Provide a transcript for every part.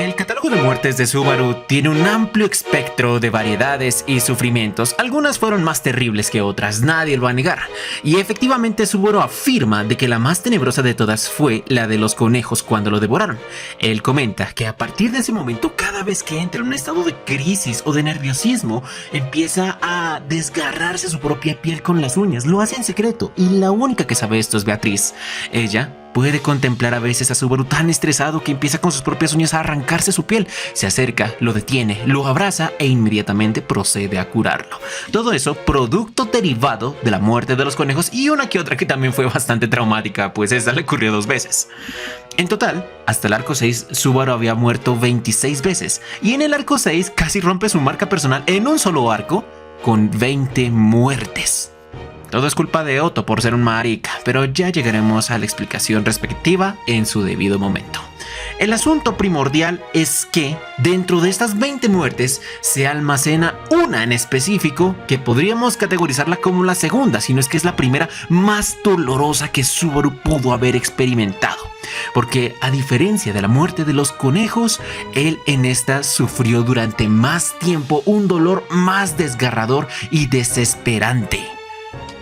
El catálogo de muertes de Subaru tiene un amplio espectro de variedades y sufrimientos. Algunas fueron más terribles que otras, nadie lo va a negar. Y efectivamente Subaru afirma de que la más tenebrosa de todas fue la de los conejos cuando lo devoraron. Él comenta que a partir de ese momento, cada vez que entra en un estado de crisis o de nerviosismo, empieza a desgarrarse su propia piel con las uñas. Lo hace en secreto y la única que sabe esto es Beatriz. Ella puede contemplar a veces a Subaru tan estresado que empieza con sus propias uñas a arrancarse su piel. Se acerca, lo detiene, lo abraza e inmediatamente procede a curarlo. Todo eso producto derivado de la muerte de los conejos y una que otra que también fue bastante traumática, pues esa le ocurrió 2 veces. En total, hasta el arco 6, Subaru había muerto 26 veces y en el arco 6 casi rompe su marca personal en un solo arco con 20 muertes. Todo es culpa de Otto por ser un marica, pero ya llegaremos a la explicación respectiva en su debido momento. El asunto primordial es que dentro de estas 20 muertes se almacena una en específico que podríamos categorizarla como la segunda, si no es que es la primera más dolorosa que Subaru pudo haber experimentado. Porque a diferencia de la muerte de los conejos, él en esta sufrió durante más tiempo un dolor más desgarrador y desesperante.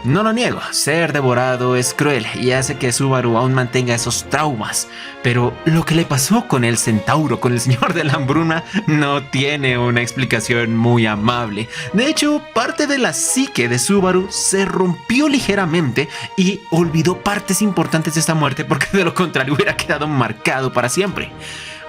No lo niego, ser devorado es cruel y hace que Subaru aún mantenga esos traumas, pero lo que le pasó con el centauro, con el señor de la hambruna, no tiene una explicación muy amable. De hecho, parte de la psique de Subaru se rompió ligeramente y olvidó partes importantes de esta muerte porque de lo contrario hubiera quedado marcado para siempre.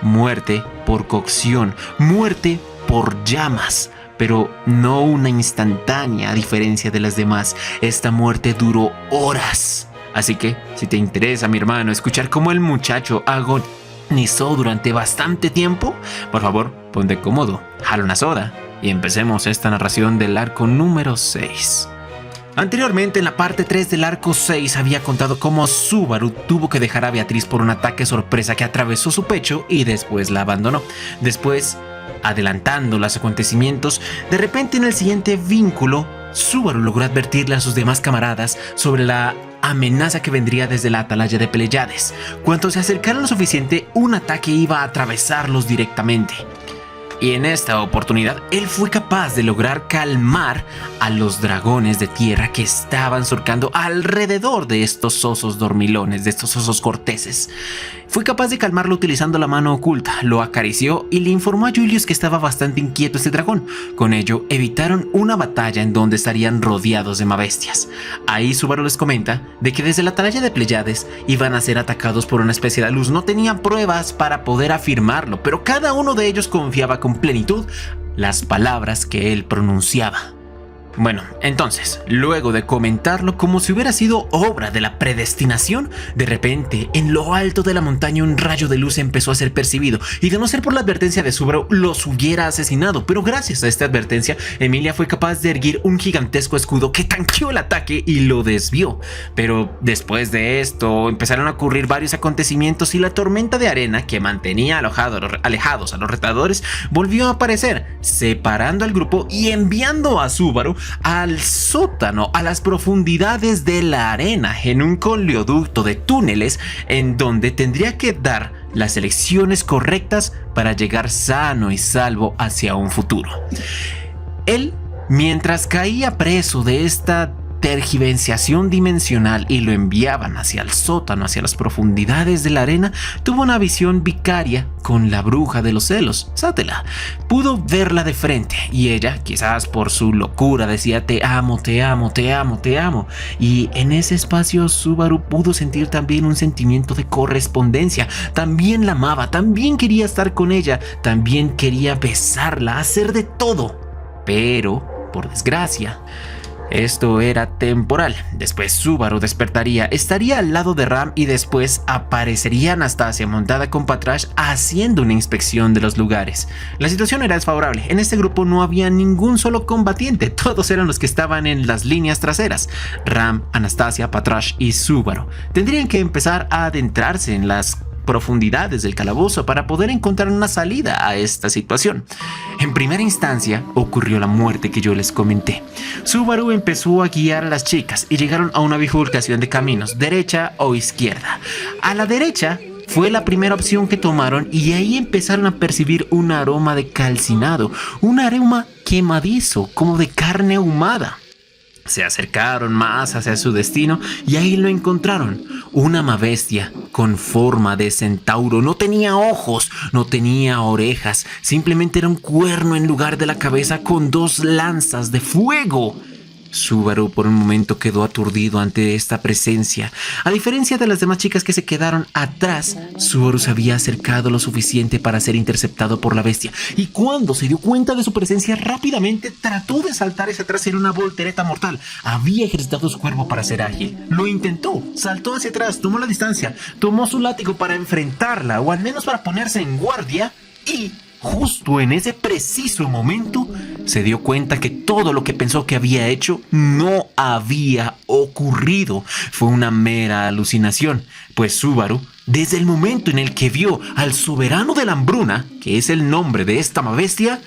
Muerte por cocción, muerte por llamas. Pero no una instantánea a diferencia de las demás. Esta muerte duró horas. Así que, si te interesa, mi hermano, escuchar cómo el muchacho agonizó durante bastante tiempo, por favor, ponte cómodo, jala una soda y empecemos esta narración del arco número 6. Anteriormente, en la parte 3 del arco 6, había contado cómo Subaru tuvo que dejar a Beatriz por un ataque sorpresa que atravesó su pecho y después la abandonó. Después, adelantando los acontecimientos, de repente en el siguiente vínculo, Subaru logró advertirle a sus demás camaradas sobre la amenaza que vendría desde la atalaya de Pleiades. Cuando se acercaron lo suficiente, un ataque iba a atravesarlos directamente. Y en esta oportunidad, él fue capaz de lograr calmar a los dragones de tierra que estaban surcando alrededor de estos osos dormilones, de estos osos corteses. Fue capaz de calmarlo utilizando la mano oculta, lo acarició y le informó a Julius que estaba bastante inquieto este dragón. Con ello, evitaron una batalla en donde estarían rodeados de mabestias. Ahí Subaru les comenta de que desde la atalaya de Pleiades iban a ser atacados por una especie de luz. No tenían pruebas para poder afirmarlo, pero cada uno de ellos confiaba con plenitud las palabras que él pronunciaba. Bueno, entonces, luego de comentarlo como si hubiera sido obra de la predestinación, de repente, en lo alto de la montaña un rayo de luz empezó a ser percibido, y de no ser por la advertencia de Subaru, los hubiera asesinado, pero gracias a esta advertencia, Emilia fue capaz de erguir un gigantesco escudo que tanqueó el ataque y lo desvió. Pero después de esto, empezaron a ocurrir varios acontecimientos y la tormenta de arena que mantenía alejados a los retadores volvió a aparecer, separando al grupo y enviando a Subaru al sótano, a las profundidades de la arena, en un coleoducto de túneles en donde tendría que dar las elecciones correctas para llegar sano y salvo hacia un futuro. Él, mientras caía preso de esta tergiversación dimensional y lo enviaban hacia el sótano, hacia las profundidades de la arena, tuvo una visión vicaria con la bruja de los celos, Sátela. Pudo verla de frente y ella, quizás por su locura, decía te amo, te amo, te amo, te amo. Y en ese espacio Subaru pudo sentir también un sentimiento de correspondencia. También la amaba, también quería estar con ella, también quería besarla, hacer de todo. Pero, por desgracia, esto era temporal. Después Subaru despertaría, estaría al lado de Ram y después aparecería Anastasia montada con Patrash haciendo una inspección de los lugares. La situación era desfavorable. En este grupo no había ningún solo combatiente. Todos eran los que estaban en las líneas traseras. Ram, Anastasia, Patrash y Subaru tendrían que empezar a adentrarse en las profundidades del calabozo para poder encontrar una salida a esta situación. En primera instancia ocurrió la muerte que yo les comenté. Subaru empezó a guiar a las chicas y llegaron a una bifurcación de caminos, derecha o izquierda. A la derecha fue la primera opción que tomaron y ahí empezaron a percibir un aroma de calcinado, un aroma quemadizo, como de carne ahumada. Se acercaron más hacia su destino y ahí lo encontraron. Una bestia con forma de centauro. No tenía ojos, no tenía orejas. Simplemente era un cuerno en lugar de la cabeza con 2 lanzas de fuego. Subaru por un momento quedó aturdido ante esta presencia. A diferencia de las demás chicas que se quedaron atrás, Subaru se había acercado lo suficiente para ser interceptado por la bestia. Y cuando se dio cuenta de su presencia, rápidamente trató de saltar hacia atrás en una voltereta mortal. Había ejercitado su cuerpo para ser ágil. Lo intentó, saltó hacia atrás, tomó la distancia, tomó su látigo para enfrentarla, o al menos para ponerse en guardia, y justo en ese preciso momento se dio cuenta que todo lo que pensó que había hecho no había ocurrido. Fue una mera alucinación, pues Subaru, desde el momento en el que vio al soberano de la hambruna, que es el nombre de esta bestia,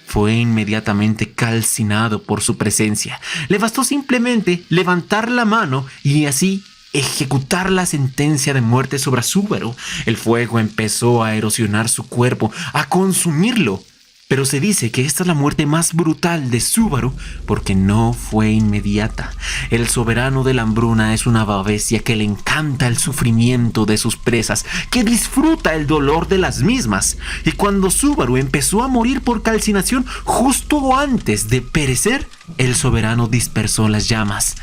fue inmediatamente calcinado por su presencia. Le bastó simplemente levantar la mano y así ejecutar la sentencia de muerte sobre Subaru. El fuego empezó a erosionar su cuerpo, a consumirlo. Pero se dice que esta es la muerte más brutal de Subaru porque no fue inmediata. El soberano de la hambruna es una bestia que le encanta el sufrimiento de sus presas, que disfruta el dolor de las mismas. Y cuando Subaru empezó a morir por calcinación, justo antes de perecer, el soberano dispersó las llamas.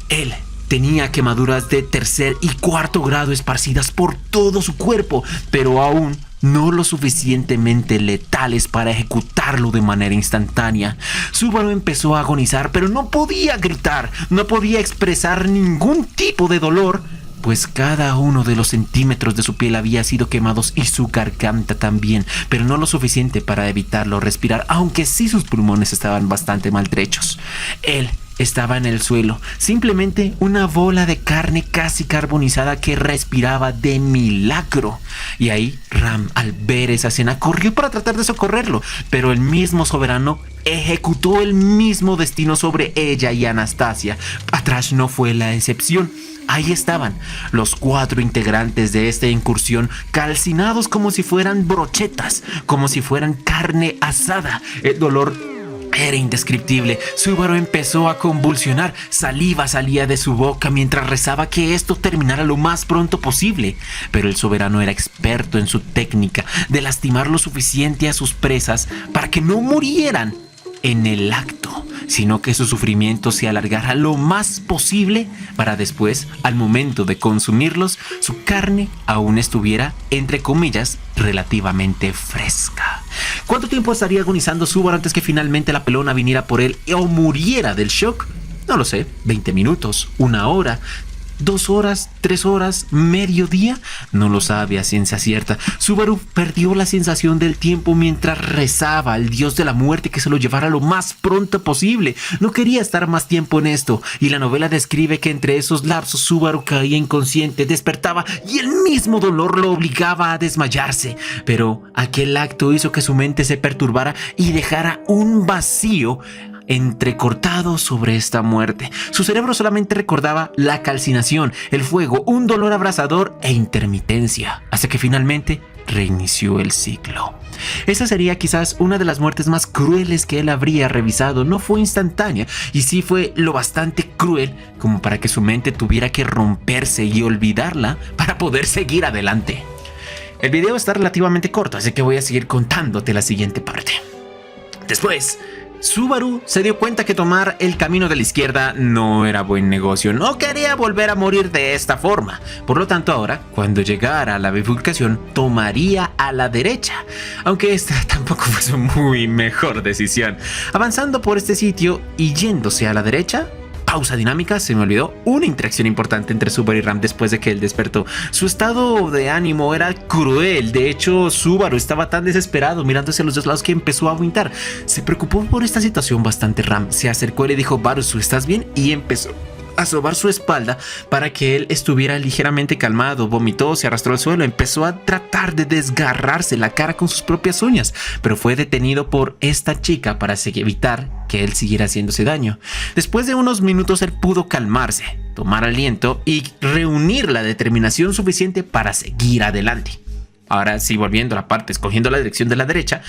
Él tenía quemaduras de 3er y 4º grado esparcidas por todo su cuerpo, pero aún no lo suficientemente letales para ejecutarlo de manera instantánea. Subaru empezó a agonizar, pero no podía gritar, no podía expresar ningún tipo de dolor, pues cada uno de los centímetros de su piel había sido quemados y su garganta también, pero no lo suficiente para evitarlo respirar, aunque sí sus pulmones estaban bastante maltrechos. Él estaba en el suelo, simplemente una bola de carne casi carbonizada que respiraba de milagro. Y ahí Ram, al ver esa escena, corrió para tratar de socorrerlo, pero el mismo soberano ejecutó el mismo destino sobre ella y Anastasia. Atrás no fue la excepción. Ahí estaban los 4 integrantes de esta incursión, calcinados como si fueran brochetas, como si fueran carne asada. El dolor era indescriptible. Subaru empezó a convulsionar. Saliva salía de su boca mientras rezaba que esto terminara lo más pronto posible. Pero el soberano era experto en su técnica de lastimar lo suficiente a sus presas para que no murieran en el acto, sino que su sufrimiento se alargara lo más posible para después, al momento de consumirlos, su carne aún estuviera, entre comillas, relativamente fresca. ¿Cuánto tiempo estaría agonizando Subaru antes que finalmente la pelona viniera por él o muriera del shock? No lo sé, 20 minutos, 1 hora, 2 horas, 3 horas, mediodía, no lo sabe a ciencia cierta. Subaru perdió la sensación del tiempo mientras rezaba al dios de la muerte que se lo llevara lo más pronto posible. No quería estar más tiempo en esto, y la novela describe que entre esos lapsos Subaru caía inconsciente, despertaba y el mismo dolor lo obligaba a desmayarse. Pero aquel acto hizo que su mente se perturbara y dejara un vacío entrecortado sobre esta muerte. Su cerebro solamente recordaba la calcinación, el fuego, un dolor abrasador e intermitencia, hasta que finalmente reinició el ciclo. Esa sería quizás una de las muertes más crueles que él habría revisado. No fue instantánea y sí fue lo bastante cruel como para que su mente tuviera que romperse y olvidarla para poder seguir adelante. El video está relativamente corto, así que voy a seguir contándote la siguiente parte. Después, Subaru se dio cuenta que tomar el camino de la izquierda no era buen negocio. No quería volver a morir de esta forma. Por lo tanto, ahora, cuando llegara a la bifurcación, tomaría a la derecha. Aunque esta tampoco fue su muy mejor decisión. Avanzando por este sitio y yéndose a la derecha, pausa dinámica, se me olvidó una interacción importante entre Subaru y Ram después de que él despertó. Su estado de ánimo era cruel. De hecho, Subaru estaba tan desesperado mirando hacia los dos lados que empezó a vomitar. Se preocupó por esta situación bastante. Ram se acercó y le dijo: Barusu, ¿estás bien? Y empezó a sobar su espalda para que él estuviera ligeramente calmado. Vomitó, se arrastró al suelo, empezó a tratar de desgarrarse la cara con sus propias uñas, pero fue detenido por esta chica para evitar que él siguiera haciéndose daño. Después de unos minutos él pudo calmarse, tomar aliento y reunir la determinación suficiente para seguir adelante. Ahora sí, volviendo a la parte, escogiendo la dirección de la derecha,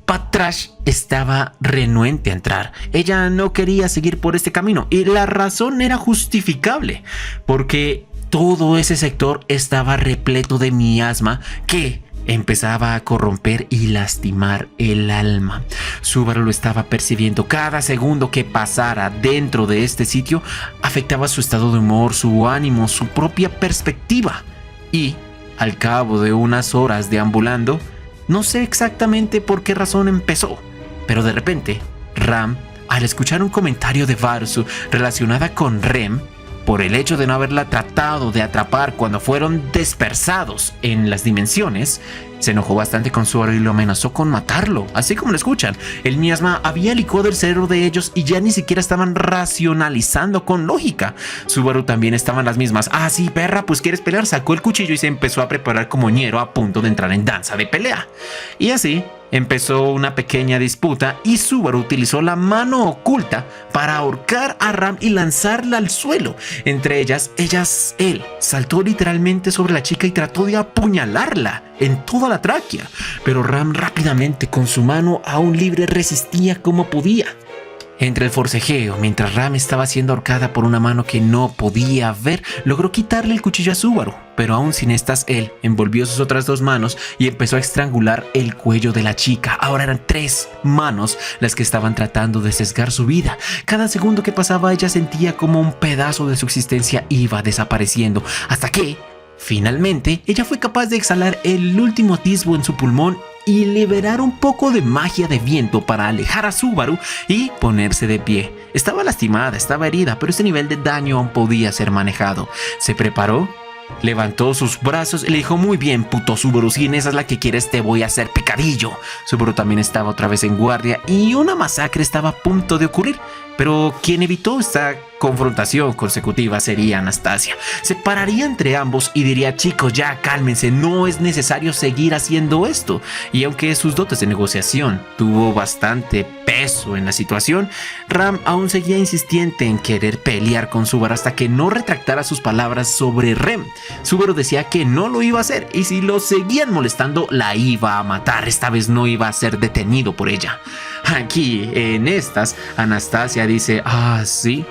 Patrash estaba renuente a entrar. Ella no quería seguir por este camino y la razón era justificable, porque todo ese sector estaba repleto de miasma que empezaba a corromper y lastimar el alma. Subaru lo estaba percibiendo. Cada segundo que pasara dentro de este sitio afectaba su estado de humor, su ánimo, su propia perspectiva. Y al cabo de unas horas deambulando, no sé exactamente por qué razón empezó, pero de repente, Ram, al escuchar un comentario de Varsu relacionada con Rem, por el hecho de no haberla tratado de atrapar cuando fueron dispersados en las dimensiones, se enojó bastante con Subaru y lo amenazó con matarlo. Así como lo escuchan, el miasma había licuado el cerebro de ellos y ya ni siquiera estaban racionalizando con lógica. Subaru también estaba en las mismas. Ah, sí, perra, pues quieres pelear. Sacó el cuchillo y se empezó a preparar como ñero a punto de entrar en danza de pelea. Y así empezó una pequeña disputa y Subaru utilizó la mano oculta para ahorcar a Ram y lanzarla al suelo. Entre ellas, él saltó literalmente sobre la chica y trató de apuñalarla en toda la tráquea, pero Ram rápidamente con su mano aún libre resistía como podía. Entre el forcejeo, mientras Ram estaba siendo ahorcada por una mano que no podía ver, logró quitarle el cuchillo a Subaru, pero aún sin estas él envolvió sus otras dos manos y empezó a estrangular el cuello de la chica. Ahora eran 3 manos las que estaban tratando de sesgar su vida. Cada segundo que pasaba ella sentía como un pedazo de su existencia iba desapareciendo, hasta que finalmente ella fue capaz de exhalar el último atisbo en su pulmón y liberar un poco de magia de viento para alejar a Subaru y ponerse de pie. Estaba lastimada, estaba herida, pero ese nivel de daño aún podía ser manejado. Se preparó, levantó sus brazos y le dijo: muy bien, puto Subaru, si en esa es la que quieres te voy a hacer picadillo. Subaru también estaba otra vez en guardia y una masacre estaba a punto de ocurrir, pero quien evitó esta confrontación consecutiva sería Anastasia. Se pararía entre ambos y diría: chicos, ya cálmense, no es necesario seguir haciendo esto. Y aunque sus dotes de negociación tuvo bastante peso en la situación, Ram aún seguía insistente en querer pelear con Subaru hasta que no retractara sus palabras sobre Rem. Subaru decía que no lo iba a hacer y si lo seguían molestando la iba a matar. Esta vez no iba a ser detenido por ella. Aquí, en estas, Anastasia dice: ah, sí.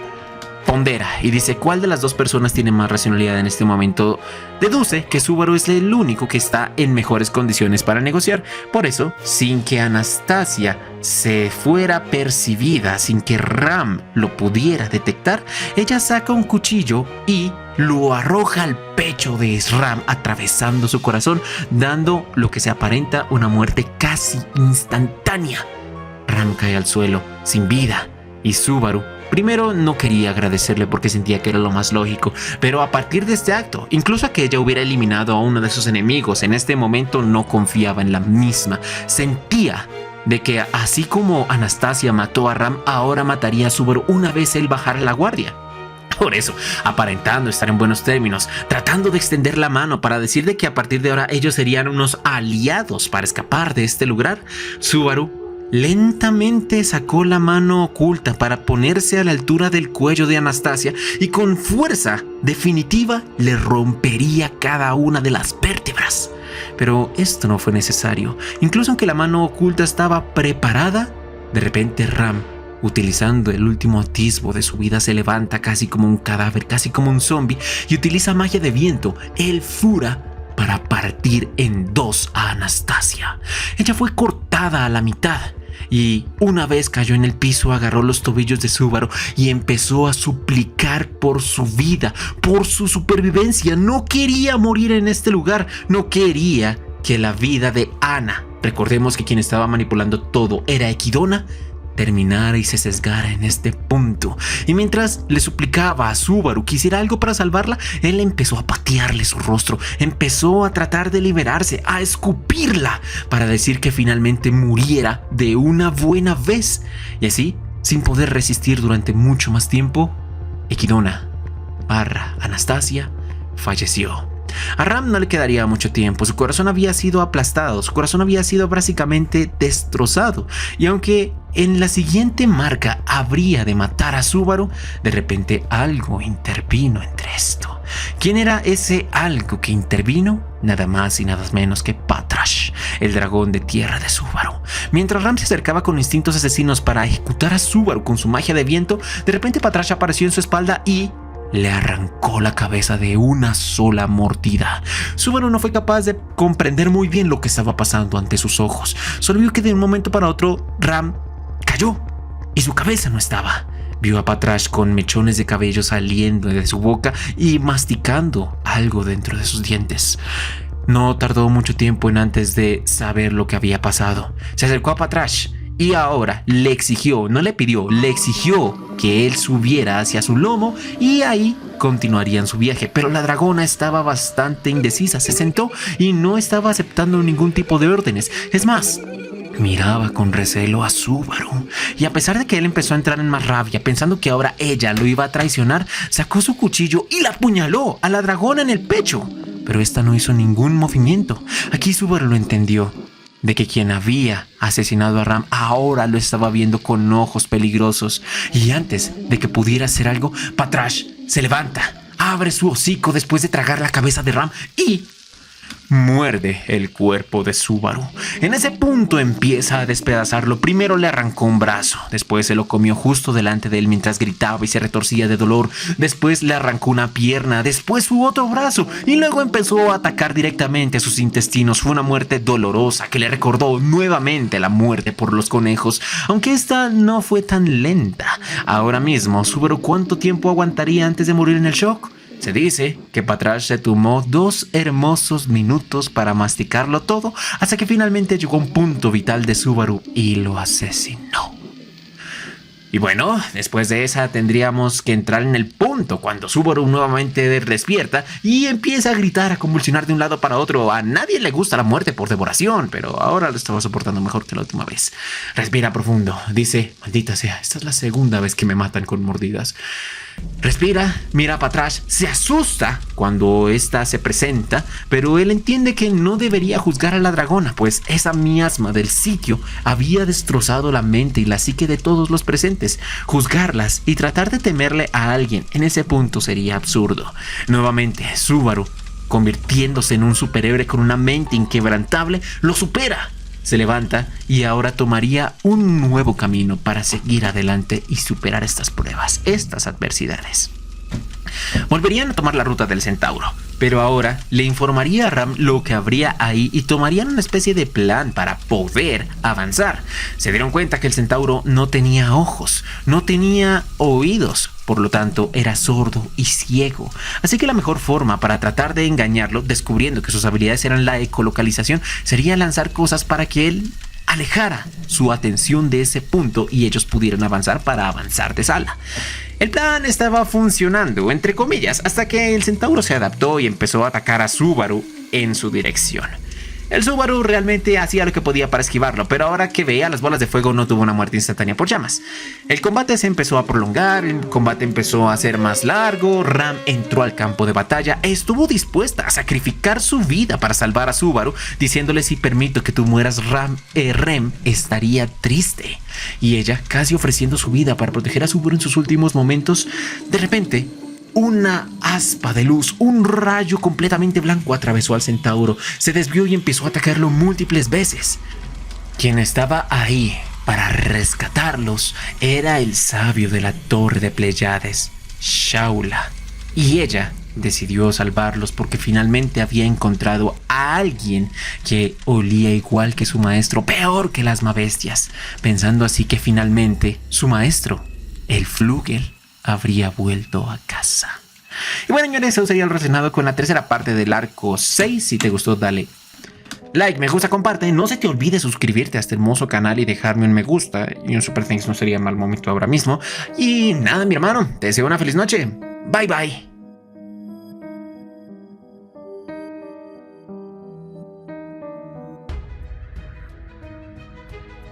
Pondera y dice: ¿cuál de las dos personas tiene más racionalidad en este momento? Deduce que Subaru es el único que está en mejores condiciones para negociar. Por eso, sin que Anastasia se fuera percibida, sin que Ram lo pudiera detectar, ella saca un cuchillo y lo arroja al pecho de Ram, atravesando su corazón, dando lo que se aparenta una muerte casi instantánea. Ram cae al suelo, sin vida, y Subaru primero no quería agradecerle porque sentía que era lo más lógico, pero a partir de este acto, incluso que ella hubiera eliminado a uno de sus enemigos, en este momento no confiaba en la misma. Sentía de que así como Anastasia mató a Ram, ahora mataría a Subaru una vez él bajara la guardia. Por eso, aparentando estar en buenos términos, tratando de extender la mano para decir de que a partir de ahora ellos serían unos aliados para escapar de este lugar, Subaru lentamente sacó la mano oculta para ponerse a la altura del cuello de Anastasia y con fuerza definitiva le rompería cada una de las vértebras. Pero esto no fue necesario. Incluso aunque la mano oculta estaba preparada, de repente Ram, utilizando el último atisbo de su vida, se levanta casi como un cadáver, casi como un zombie, y utiliza magia de viento, el Fura, para partir en 2 a Anastasia. Ella fue cortada a la mitad y una vez cayó en el piso, agarró los tobillos de Subaru y empezó a suplicar por su vida, por su supervivencia. No quería morir en este lugar, no quería que la vida de Ana, recordemos que quien estaba manipulando todo era Equidona, terminara y se sesgara en este punto. Y mientras le suplicaba a Subaru que hiciera algo para salvarla, él empezó a patearle su rostro, empezó a tratar de liberarse, a escupirla para decir que finalmente muriera de una buena vez. Y así, sin poder resistir durante mucho más tiempo, Equidona / Anastasia falleció. A Ram no le quedaría mucho tiempo, su corazón había sido aplastado, su corazón había sido básicamente destrozado, y aunque en la siguiente marca habría de matar a Subaru, de repente algo intervino entre esto. ¿Quién era ese algo que intervino? Nada más y nada menos que Patrash, el dragón de tierra de Subaru. Mientras Ram se acercaba con instintos asesinos para ejecutar a Subaru con su magia de viento, de repente Patrash apareció en su espalda y le arrancó la cabeza de una sola mordida. Subaru no fue capaz de comprender muy bien lo que estaba pasando ante sus ojos. Solo vio que de un momento para otro Ram cayó y su cabeza no estaba. Vio a Patrash con mechones de cabello saliendo de su boca y masticando algo dentro de sus dientes. No tardó mucho tiempo en antes de saber lo que había pasado. Se acercó a Patrash y ahora le exigió, no le pidió, le exigió que él subiera hacia su lomo y ahí continuarían su viaje. Pero la dragona estaba bastante indecisa, se sentó y no estaba aceptando ningún tipo de órdenes. Es más, miraba con recelo a Subaru, y a pesar de que él empezó a entrar en más rabia, pensando que ahora ella lo iba a traicionar, sacó su cuchillo y la apuñaló a la dragona en el pecho. Pero esta no hizo ningún movimiento. Aquí Subaru lo entendió, de que quien había asesinado a Ram ahora lo estaba viendo con ojos peligrosos. Y antes de que pudiera hacer algo, Patrash se levanta, abre su hocico después de tragar la cabeza de Ram y muerde el cuerpo de Subaru. En ese punto empieza a despedazarlo. Primero le arrancó un brazo, después se lo comió justo delante de él mientras gritaba y se retorcía de dolor. Después le arrancó una pierna, después su otro brazo y luego empezó a atacar directamente a sus intestinos. Fue una muerte dolorosa que le recordó nuevamente la muerte por los conejos, aunque esta no fue tan lenta. Ahora mismo, Subaru, ¿cuánto tiempo aguantaría antes de morir en el shock? Se dice que Patrash se tomó 2 hermosos minutos para masticarlo todo hasta que finalmente llegó a un punto vital de Subaru y lo asesinó. Y bueno, después de esa tendríamos que entrar en el punto cuando Subaru nuevamente despierta y empieza a gritar, a convulsionar de un lado para otro. A nadie le gusta la muerte por devoración, pero ahora lo estaba soportando mejor que la última vez. Respira profundo, dice, maldita sea, esta es la segunda vez que me matan con mordidas. Respira, mira para atrás, se asusta cuando ésta se presenta, pero él entiende que no debería juzgar a la dragona, pues esa miasma del sitio había destrozado la mente y la psique de todos los presentes. Juzgarlas y tratar de temerle a alguien en ese punto sería absurdo. Nuevamente, Subaru, convirtiéndose en un superhéroe con una mente inquebrantable, lo supera. Se levanta y ahora tomaría un nuevo camino para seguir adelante y superar estas pruebas, estas adversidades. Volverían a tomar la ruta del Centauro, pero ahora le informaría a Ram lo que habría ahí y tomarían una especie de plan para poder avanzar. Se dieron cuenta que el Centauro no tenía ojos, no tenía oídos, por lo tanto era sordo y ciego. Así que la mejor forma para tratar de engañarlo, descubriendo que sus habilidades eran la ecolocalización, sería lanzar cosas para que él alejara su atención de ese punto y ellos pudieran avanzar para avanzar de sala. El plan estaba funcionando, entre comillas, hasta que el Centauro se adaptó y empezó a atacar a Subaru en su dirección. El Subaru realmente hacía lo que podía para esquivarlo, pero ahora que veía las bolas de fuego no tuvo una muerte instantánea por llamas. El combate se empezó a prolongar, el combate empezó a ser más largo, Ram entró al campo de batalla, estuvo dispuesta a sacrificar su vida para salvar a Subaru, diciéndole: si permito que tú mueras, Rem estaría triste. Y ella, casi ofreciendo su vida para proteger a Subaru en sus últimos momentos, de repente una aspa de luz, un rayo completamente blanco atravesó al Centauro, se desvió y empezó a atacarlo múltiples veces. Quien estaba ahí para rescatarlos era el sabio de la Torre de Pleiades, Shaula. Y ella decidió salvarlos porque finalmente había encontrado a alguien que olía igual que su maestro, peor que las mabestias, pensando así que finalmente su maestro, el Flugel, habría vuelto a casa. Y bueno, señores, eso sería el relacionado con la tercera parte del arco 6. Si te gustó, dale like, me gusta, comparte. No se te olvide suscribirte a este hermoso canal y dejarme un me gusta. Y un super thanks no sería mal momento ahora mismo. Y nada, mi hermano, te deseo una feliz noche. Bye, bye.